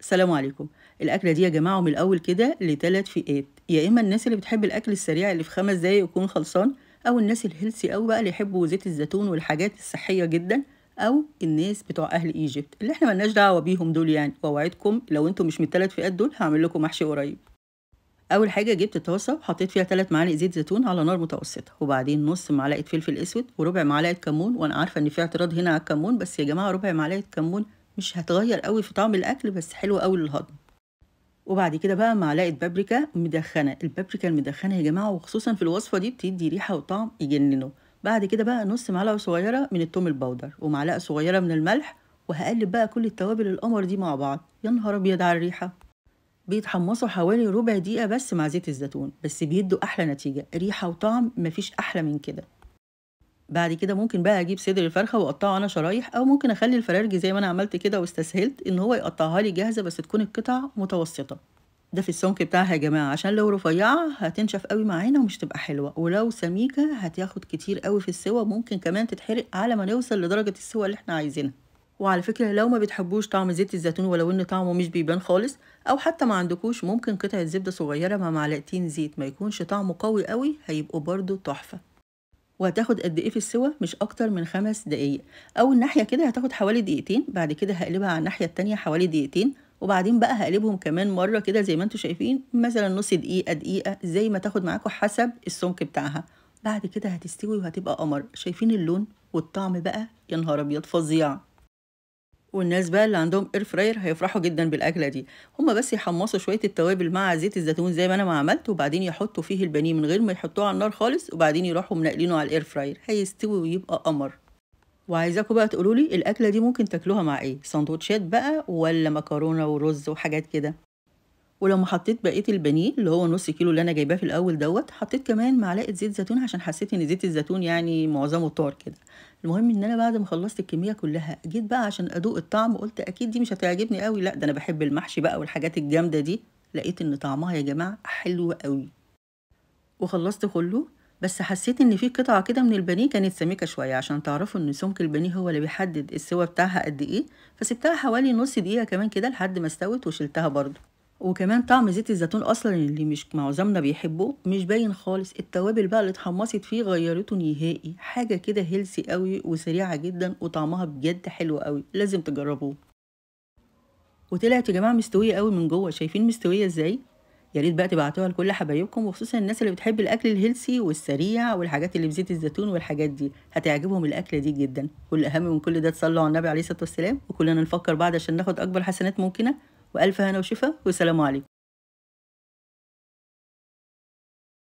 السلام عليكم. الأكلة دي يا جماعة من الأول كده ل3 فئات، يا إما الناس اللي بتحب الأكل السريع اللي في 5 دقايق يكون خلصان، أو الناس الhealthy أوي بقى اللي يحبوا زيت الزيتون والحاجات الصحية جدًا، أو الناس بتوع أهل Egypt اللي إحنا ما لناش دعوة بيهم دول يعني، وأوعدكم لو أنتم مش من ال3 فئات دول هاعمل لكم محشي قريب. أول حاجة جبت طاسة وحطيت فيها 3 معالق زيت زيتون على نار متوسطة، وبعدين نص معلقة فلفل أسود وربع معلقة كمون، وأنا عارفة إن في اعتراض هنا على الكمون، بس يا جماعة ربع معلقة كمون مش هتغير أوي في طعم الأكل، بس حلوة أوي للهضم. وبعد كده بقى معلقة بابريكا مدخنة، البابريكا المدخنة يا جماعة وخصوصا في الوصفة دي بتدي ريحة وطعم يجننوا. بعد كده بقى نص معلقة صغيرة من التوم البودر ومعلقة صغيرة من الملح، وهقلب بقى كل التوابل القمر دي مع بعض. يا نهار أبيض على الريحة! بيتحمصوا حوالي ربع دقيقة بس مع زيت الزيتون، بس بيدوا أحلى نتيجة، ريحة وطعم مفيش أحلى من كده. بعد كده ممكن بقى أجيب صدر الفرخة وأقطعه أنا شرايح، أو ممكن أخلي الفرارجي زي ما أنا عملت كده واستسهلت إن هو يقطعها لي جاهزة، بس تكون القطع متوسطة. ده في السمك بتاعها يا جماعة، عشان لو رفيعة هتنشف قوي معانا ومش تبقى حلوة، ولو سميكة هتاخد كتير قوي في السوا، ممكن كمان تتحرق على ما نوصل لدرجة السوا اللي احنا عايزينها. وعلى فكرة لو ما بتحبوش طعم زيت الزيتون ولو ان طعمه مش بيبان خالص، او حتى ما عندكوش، ممكن قطعة زبدة صغيرة مع معلقتين زيت ما يكونش طعمه قوي قوي، هيبقوا برضو تحفة. وهتاخد قد ايه في السوا؟ مش اكتر من 5 دقايق. اول ناحية كده هتاخد حوالي دقيقتين، بعد كده هقلبها على الناحية التانية حوالي دقيقتين، وبعدين بقى هقلبهم كمان مرة كده زي ما انتوا شايفين، مثلا نص دقيقة دقيقة زي ما تاخد معاكم حسب السمك بتاعها. بعد كده هتستوي وهتبقى قمر. شايفين اللون والطعم بقى؟ يا نهار ابيض فظيع. والناس بقى اللي عندهم اير فراير هيفرحوا جدا بالاكله دي. هما بس يحمصوا شويه التوابل مع زيت الزيتون زي ما انا ما عملت، وبعدين يحطوا فيه البانيه من غير ما يحطوه على النار خالص، وبعدين يروحوا منقلينه على الاير فراير، هيستوي ويبقى قمر. وعايزاكم بقى تقولوا لي الاكله دي ممكن تاكلوها مع ايه؟ سندوتشات بقى ولا مكرونه ورز وحاجات كده؟ ولما حطيت بقيه البانيه اللي هو نص كيلو اللي انا جايباه في الاول دوت، حطيت كمان معلقه زيت زيتون عشان حسيت ان زيت الزيتون يعني معظمه طار كده. المهم ان انا بعد ما خلصت الكميه كلها جيت بقى عشان ادوق الطعم، قلت اكيد دي مش هتعجبني قوي، لا ده انا بحب المحشي بقى والحاجات الجامده دي. لقيت ان طعمها يا جماعه حلو قوي. وخلصت كله، بس حسيت ان في قطعه كده من البانيه كانت سميكه شويه، عشان تعرفوا ان سمك البانيه هو اللي بيحدد السوا بتاعها قد ايه. فسبتها حوالي نص دقيقه كمان كده لحد ما استوت وشلتها برضو. وكمان طعم زيت الزيتون اصلا اللي مش معظمنا بيحبوه مش باين خالص، التوابل بقى اللي اتحمصت فيه غيرته نهائي. حاجه كده هيلسي قوي وسريعه جدا، وطعمها بجد حلو قوي، لازم تجربوه. وطلعت يا جماعه مستويه قوي من جوه، شايفين مستويه ازاي؟ يا ريت بقى تبعتوها لكل حبايبكم، وخصوصا الناس اللي بتحب الاكل الهيلسي والسريع والحاجات اللي بزيت الزيتون والحاجات دي، هتعجبهم الاكله دي جدا. والاهم من كل ده تصلوا على النبي عليه الصلاه والسلام، وكلنا نفكر بعض عشان ناخد اكبر حسنات ممكنه. والف هنا وشفا، والسلام عليكم.